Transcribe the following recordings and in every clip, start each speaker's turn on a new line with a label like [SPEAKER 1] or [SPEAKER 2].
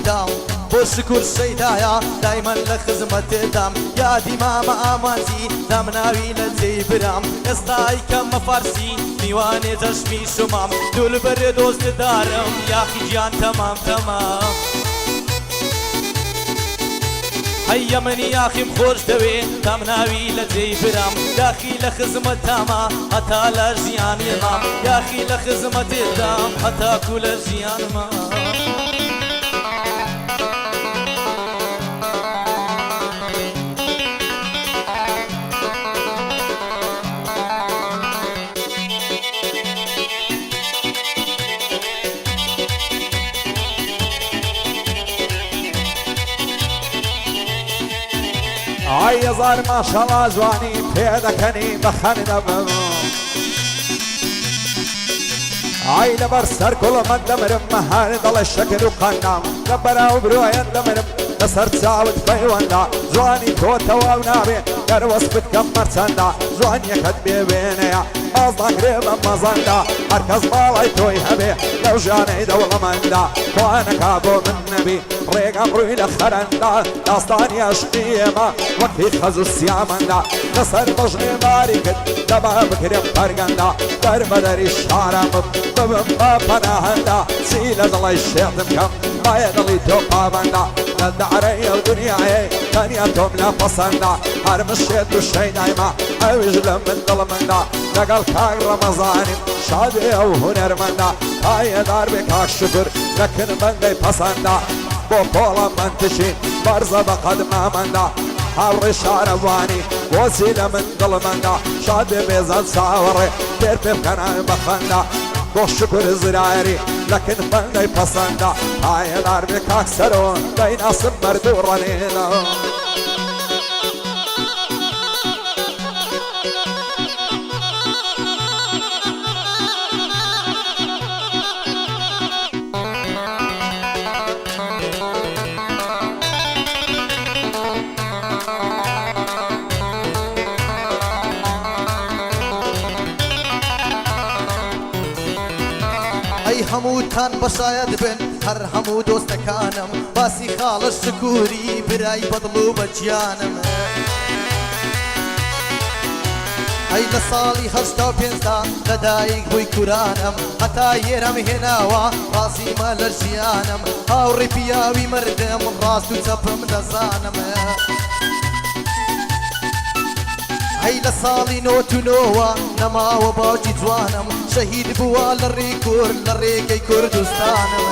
[SPEAKER 1] دام بۆ شکر شەیدایە دایمەن لە خزمەتێدام یادی مامە ئامانزی دامناوی لە جێی برام ئێستای کەمە فارسی میوانێ جەشمی شمام دولبەرێ دۆستدارم یاخی گیان تەمام تەمام هەیە منی یاخیم خۆش دەوێ تامناوی لە جێی برام یاخی لە خزمەتامە هەتا لە ژیانی مام یاخی لە خزمەتێدام هەتاکو لە ژیانمە
[SPEAKER 2] ئای هەزار ماشەڵا جوانی پێدەکەنی بەخەنە بم ئای لەبەر سەر کوڵەمە دەمرم مەهار دەڵێ شەکر و قەنام لە بەراو برۆیان دەمرم لەسەر چاوت پەیوەندا جوانی تۆ تەواو نابێ گەروەس بکەم مەرچەندا جوانیەکەت بێوێنەیە باز ناکرێ بە مەزەندا هەرکەس باڵای تۆی هەبێ لەو ژانەی دەوڵەمەندا توانەکا بۆ من نەبی ڕێگەم ڕووی لە خەرەندا داستانی عشقی ئێمە وەکی خەز و سیامەندا لەسەر بەژنێ ماری کرد دەبا بکرێم پەرگەندا دەربەدەری شارەم ببم بە پەناهەندا چی لە دڵی شێتم کەم باە دڵی تۆ پابەندا لە دەعرەی ئەو دنیایە تەنیا تۆم لە پەسەندا هەر مشێت و شەیدایمە ئەویش لە من دڵمەندا لەگەڵ کاک ڕەمەزانیم شادێ ئەو هونەرمەندا پایەدار بێ کاک شکر لەکن بەندەی پەسەندا بۆ کۆڵە من تشین بەرزە بە قەدمامەندا هاوڕێ شارەوانی بۆچی لە من دڵمەندا شاد بێ بێزەن چاوەڕێ تێر پێ بکەنان بەخەندا بۆ شکر زرایری لەکن بەندەی پەسەندا پایەدار بێ کاک سەرۆن دەیناسم بەردوو ڕەنێنە
[SPEAKER 1] هەمووتان بەشایەت بن هەر هەموو دۆستەکانم باسی خاڵە شکووری برای بەدڵ و بەجیانم ئەی لە ساڵی هەشتا و پێنجدا لەدایک بووی کورانم هەتا ئێرەم هێناوە ڕاستیمە لە ژیانم هاوڕێ پیاوی مردم ڕاست و چەپم دەزانم هەی لە ساڵی نۆتونۆوە نەماوە باوکی جوانم شەهید بووە لە ڕێی کورد لە ڕێگەی کوردستانم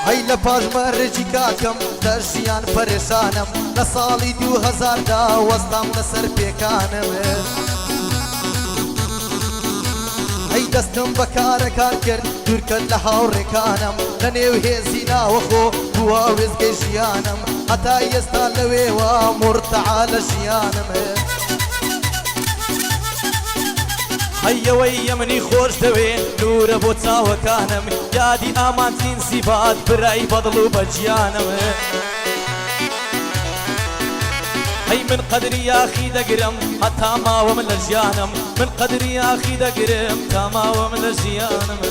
[SPEAKER 1] هەی لە پاژمەرجی کاکەم لە ژیان پەرێشانم لە ساڵی 2000دا وەستام لەسەر پێکانم هەی دەستم بە کارەکان کرد دوورکرد لە هاوڕێکانم لە نێو هێزی ناوەخۆ بووە وێزگەی ژیانم هەتا ئێستا لەوێوە مرتەعا لە ژیانم هەیەوەی یەمنی خۆش دەوێ نورە بۆ چاوەکانم یادی ئامانترین سیفات برای بەدڵ و بەجیانم هەی من قەدری یاخی دەگرم هەتا ماوەم لە ژیانم من قەدری یاخی دەگرم تا ماوەم لە ژیانم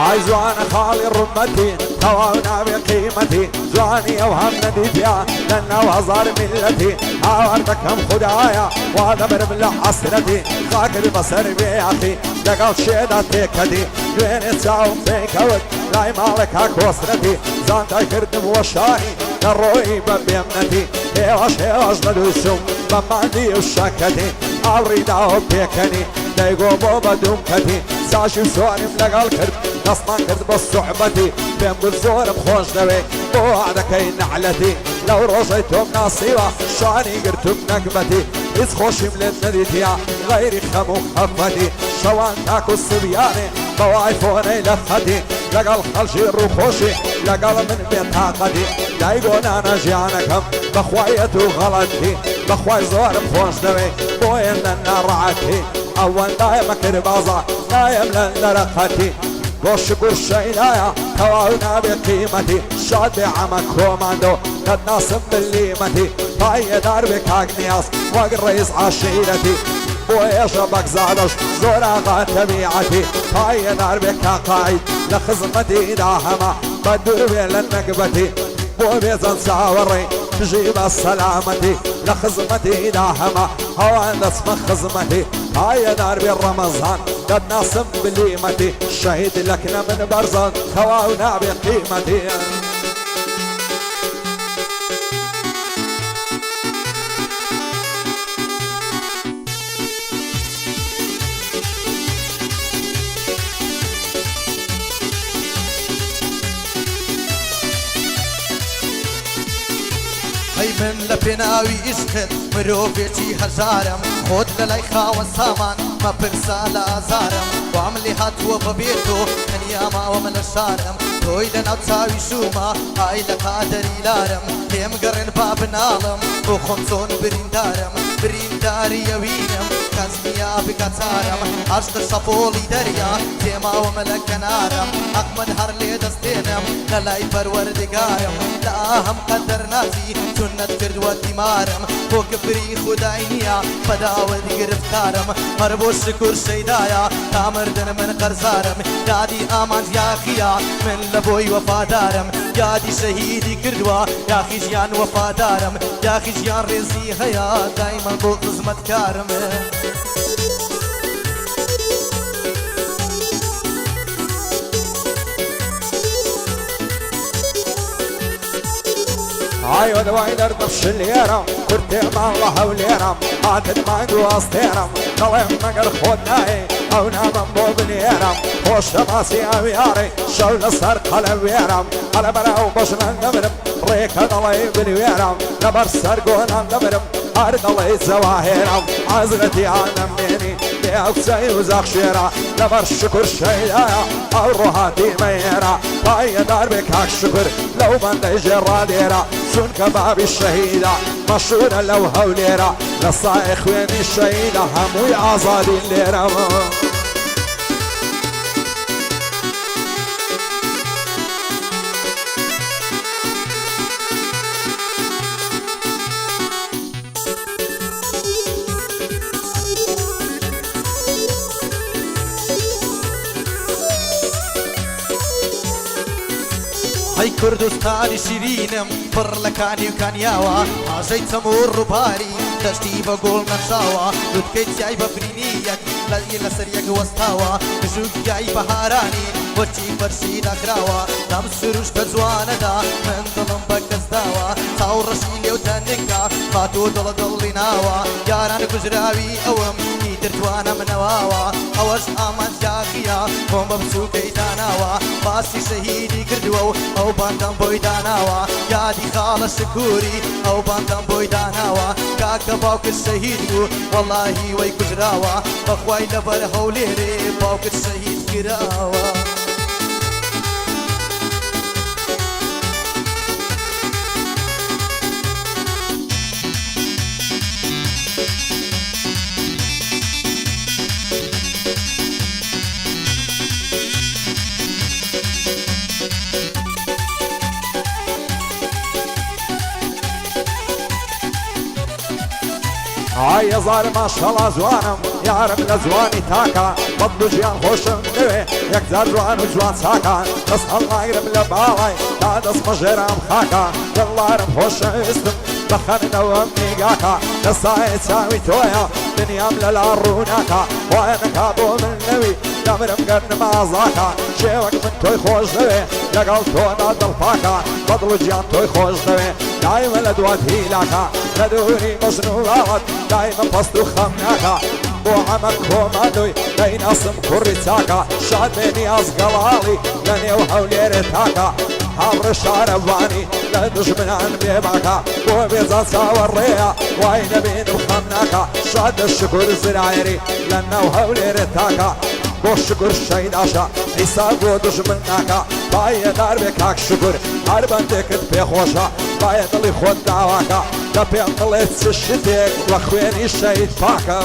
[SPEAKER 2] ئای جوانە خاڵی ڕومەتی تەواو ناوێ قیمەتی جوانی ئەو هەم نەدیتیا لە ناو هەزار میلەتی هاوار دەکەم خودایە وا دەبرم لە حەسرەتی خاکر بەسەر بێیاخی لەگەڵ شێدا تێکەتی دوێنێ چاوم پێکەوت لای ماڵێکا کۆسرەتی زانتای کردم وە شانی لە ڕۆی بە بێمنەتی هێواش هێواش دەدووسم بە ماندی و شەکەتی ئاڵڕیداوە پێکەنی دەیگۆ بۆ بە دوومکەتی ساشی و سوانیم لەگەڵ کرد دەستمان کرد بە سوحبەتی پێم گوت زۆرم خۆش دەوێ بۆ عادەکەی نەعلەتی لەو ڕۆژەی تۆم ناسیوە شانی گرتم نەکبەتی هیچ خۆشیم لێت نەدیتیا غەیری خەم و خەفەتی شەوان تاک و سبیانێ بەوای فۆنەی لە خەتی لەگەڵ خەڵکی ڕووخۆشی لەگەڵ من بێتاقەتی دایگۆنانە ژیانەکەم بەخوایەت و غەڵەتی بەخوای زۆرم خۆش دەوێ بۆیە لە ناڕەعەتی ئەوەندایە مەکرد بازە نایم لە دەرەقەتی بۆ شکر شەیدایە تەواو نابێ قیمەتی شاد بێ عەمە کۆماندۆ قەت ناسم بلیمەتی پایەدار بێ کاک نیاز وەک ڕێز عاشیرەتی بۆ ئێشە بەگزادەش زۆر ئاغا تەبیعەتی پایەدار بێ کاقاید لە خزمەتیدا هەمە بە دوور بێ لە نەکبەتی بۆ بێزەن چاوەڕێ تژی بە سەلامەتی لە خزمەتیدا هەمە هەوان دەچمە خزمەتی پایەدار بێ ڕەمەزان دەت ناسم بلیمەتی شەهید لەکنە من بەرزان تەواو نابێ قیمەتی
[SPEAKER 1] هەی من لە پێناوی عیشقت مرۆڤێکی هەژارم خۆت لە لای خاوەن سامان مەپرسا لە ئازارم وام لێ هاتووە بەبێتۆ تەنیا ماوەمە لە شارم تۆی لە ناو چاوی شوومە ئای لە قادەری لارم پێم گەڕێن با بناڵم بۆ خۆم چۆن بریندارم برینداری ئەوینم کەس نیا بکەچارم عەشق شەپۆڵی دەریا تێماوەمە لە کەنارم حەق من هەر لێ دەستێنم لە لای پەروەردگارم لە ئاهەم قەدەر ناتی چونەت کردووە دیمارم بۆ کفری خودای نییە بەداوت گرفتارم هەر بۆ شکر شەیدایە تا مردن من قەرزارم یادی ئامانج یاخیە من لە بۆی وەفادارم یادی شەهیدی کردووە یاخی ژیان وەفادارم یاخی ژیان ڕێزی هەیە دایمەن بۆ خزمەتکارم
[SPEAKER 2] ئایۆ دەوای دەردەفشل لێرەم کورتێ ماڵە هەولێرم هاتت مانگ و ئاستێرم دەڵێم مەگەر خۆت نایێ ئەو نامم بۆ بنێرم خۆشە ماسی ئەویاڕێ شەو لەسەر قەلە وێرم قەلە بەراو بەژنان دەمرم ڕێکە دەڵێ بنوێرم لەبەر سەرگۆنان دەمرم هەر دەڵێ جەواهێرم حەزرەتی ئانەمێنی لێ ئەو قسەی و زەخشێرە لەبەر شکر شەیدایە ئەو ڕۆهاتی مەیێرە پایەدار بێ کاک شکر لەو بەندەی ژێڕادێرە چونکە بابی شەهیدە مەشهورە لەو هەولێرە لە سایە خوێنی شەهیدە هەمووی ئازادی لێرەوە
[SPEAKER 1] هەی کوردستانی شیرینم پڕ لە کانی و کانیاوە ئاژەی چەموور ڕووباری دەشتی بە گۆڵ نەخشاوە لوتکەی چیای بە فرینیەک لەسەر یەک وەستاوە گژوگیایی بەهارانی وەرچی فەرشی داخراوە دام سروشتە جوانەدا من دڵم بە کەس داوە چاوڕەشی لێو تەنێکدا هاتۆ دڵە دڵی ناوە یاران کوژراوی ئەوم ئیتر توانە منەواوە ئەوەش ئامانجاخیە خۆم بە بچووکەی داناوە باسی شەهیدی کردووە و ئەو باندەم بۆی داناوە یادی خاڵە شکووری ئەو باندەم بۆی داناوە کاکە باوکت شەهید بوو وەڵاهی وەی کوژراوە بەخوای لەبەر هەولێرێ باوکت شەهید کراوە
[SPEAKER 2] ئای هەزار ماشەڵا جوانم یارم لە جوانی تاکە بەدڵ و ژیان خۆشم دەوێ یەکجار جوان و جوان چاکان دەست هەڵناگرم لە باڵای تا دەستمە ژێرام خاکە دڵارم خۆشەویستم بە خەنەوەم میگاکە لە سایە چاوی تۆیە دنیام لەلا ڕووناکە وایە نەکا بۆ من نەوی دەمرم گەر نمازاکە شێوەک من تۆی خۆش دەوێ لەگەڵ تۆدا دڵپاکە بەدڵ و گیان تۆی خۆش دەوێ دایمە لە دوات هیلاکە لە دووری مەژن و باوەت دایمە پەست و خەم ناکە بۆ عەمە کۆماندۆی دەیناسم کوڕی چاکە شاد بێ نیاز گەڵاڵی لە نێو هەولێرێ تاکە هاوڕێ شارەوانی لە دوژمنان بێباکە بۆ بێجان چاوەڕێیە وای نەبینم خەم ناکە شاد لە شکر زرایری لە ناو هەولێرێ تاکە بۆ شکر شەیداشە ئیسا بۆ دوژمن ناکە پایەدار بێ کاک شکر هەر بەندێکت پێخۆشە باە دڵی خۆت داواکە دە پێم دڵێت چ شتێک وە خوێنی شەید پاکە